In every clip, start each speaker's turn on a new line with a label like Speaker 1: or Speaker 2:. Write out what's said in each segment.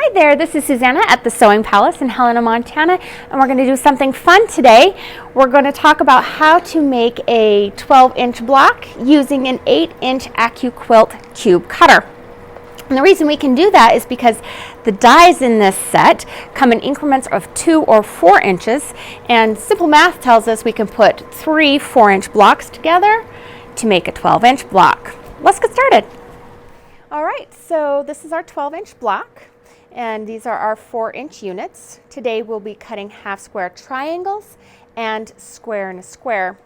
Speaker 1: Hi there, this is Susanna at the Sewing Palace in Helena, Montana, and we're going to do something fun today. We're going to talk about how to make a 12-inch block using an 8-inch Accuquilt Qube cutter. And the reason we can do that is because the dies in this set come in increments of 2 or 4 inches, and simple math tells us we can put 3 4-inch blocks together to make a 12-inch block. Let's get started. All right, so this is our 12-inch block, and these are our 4-inch units. Today we'll be cutting half square triangles and square and a square.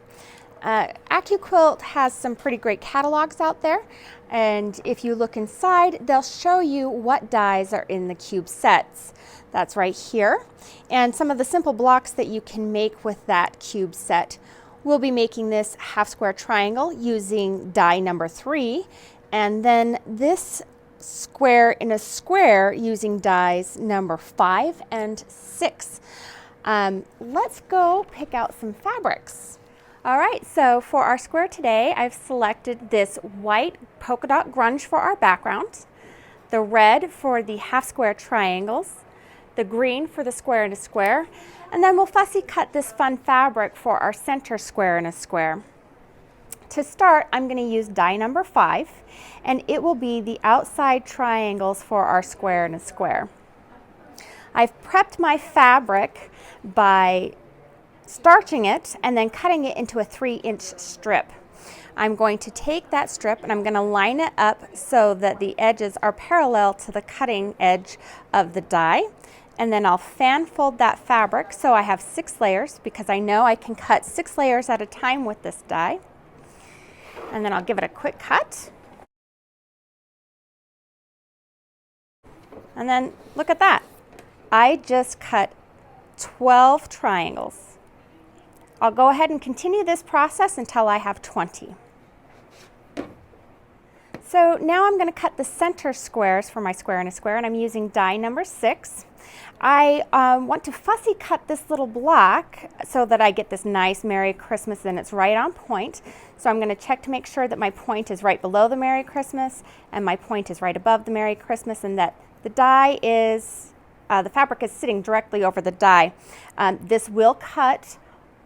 Speaker 1: Accuquilt has some pretty great catalogs out there, and if you look inside, they'll show you what dies are in the Qube sets. That's right here, and some of the simple blocks that you can make with that Qube set. We'll be making this half square triangle using die number 3, and then this square in a square using dies number 5 and 6. Let's go pick out some fabrics. All right, so for our square today, I've selected this white polka dot grunge for our background, the red for the half square triangles, the green for the square in a square, and then we'll fussy cut this fun fabric for our center square in a square. To start, I'm going to use die number 5, and it will be the outside triangles for our square in a square. I've prepped my fabric by starching it and then cutting it into a 3-inch strip. I'm going to take that strip and I'm going to line it up so that the edges are parallel to the cutting edge of the die. And then I'll fan fold that fabric so I have 6 layers, because I know I can cut 6 layers at a time with this die. And then I'll give it a quick cut. And then look at that. I just cut 12 triangles. I'll go ahead and continue this process until I have 20. So now I'm going to cut the center squares for my square in a square, and I'm using die number 6. I want to fussy cut this little block so that I get this nice Merry Christmas and it's right on point. So I'm going to check to make sure that my point is right below the Merry Christmas and my point is right above the Merry Christmas, and that the die is, the fabric is sitting directly over the die. This will cut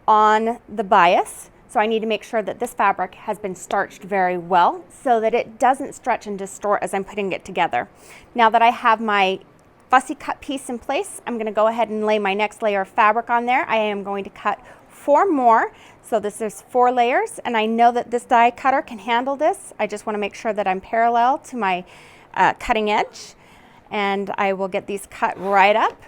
Speaker 1: on the bias, so I need to make sure that this fabric has been starched very well so that it doesn't stretch and distort as I'm putting it together. Now that I have my fussy cut piece in place, I'm going to go ahead and lay my next layer of fabric on there. I am going to cut 4 more, so this is 4 layers, and I know that this die cutter can handle this. I just want to make sure that I'm parallel to my cutting edge, and I will get these cut right up.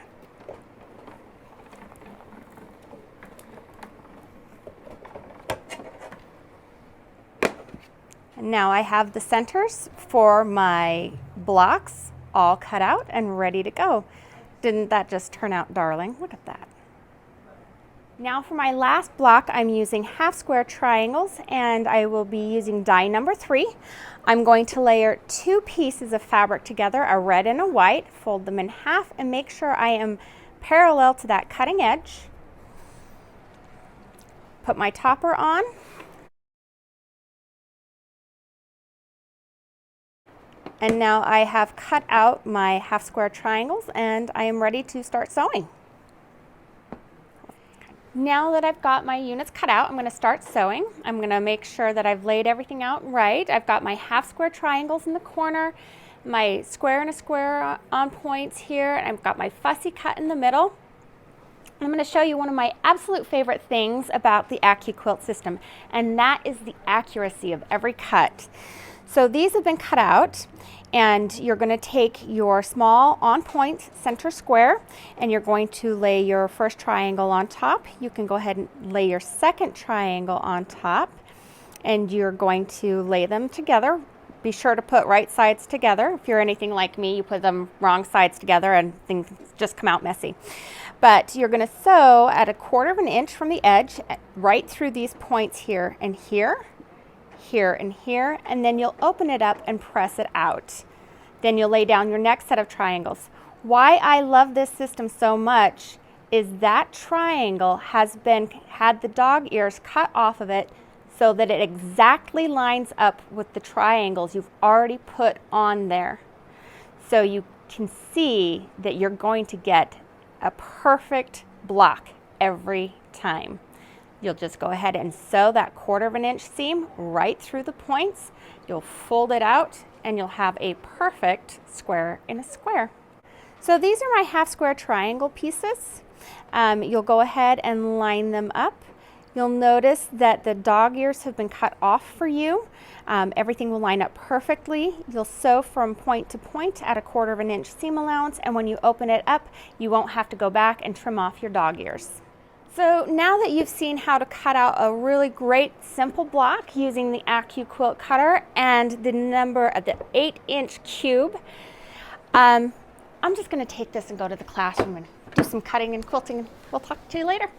Speaker 1: And now I have the centers for my blocks all cut out and ready to go. Didn't that just turn out darling? Look at that. Now for my last block, I'm using half square triangles, and I will be using die number 3. I'm going to layer 2 pieces of fabric together, a red and a white, fold them in half and make sure I am parallel to that cutting edge. Put my topper on. And now I have cut out my half square triangles and I am ready to start sewing. Now that I've got my units cut out, I'm going to start sewing. I'm going to make sure that I've laid everything out right. I've got my half square triangles in the corner, my square and a square on points here, and I've got my fussy cut in the middle. I'm going to show you one of my absolute favorite things about the Accuquilt system, and that is the accuracy of every cut. So these have been cut out, and you're going to take your small on point center square and you're going to lay your first triangle on top. You can go ahead and lay your second triangle on top, and you're going to lay them together. Be sure to put right sides together. If you're anything like me, you put them wrong sides together and things just come out messy. But you're going to sew at 1/4 inch from the edge right through these points here and here. Here and here, and then you'll open it up and press it out. Then you'll lay down your next set of triangles. Why I love this system so much is that triangle has had the dog ears cut off of it so that it exactly lines up with the triangles you've already put on there. So you can see that you're going to get a perfect block every time. You'll just go ahead and sew that 1/4 inch seam right through the points. You'll fold it out and you'll have a perfect square in a square. So these are my half square triangle pieces. You'll go ahead and line them up. You'll notice that the dog ears have been cut off for you. Everything will line up perfectly. You'll sew from point to point at a 1/4 inch seam allowance, and when you open it up, you won't have to go back and trim off your dog ears. So now that you've seen how to cut out a really great simple block using the Accuquilt cutter and the 8-inch cube, I'm just going to take this and go to the classroom and do some cutting and quilting, and we'll talk to you later.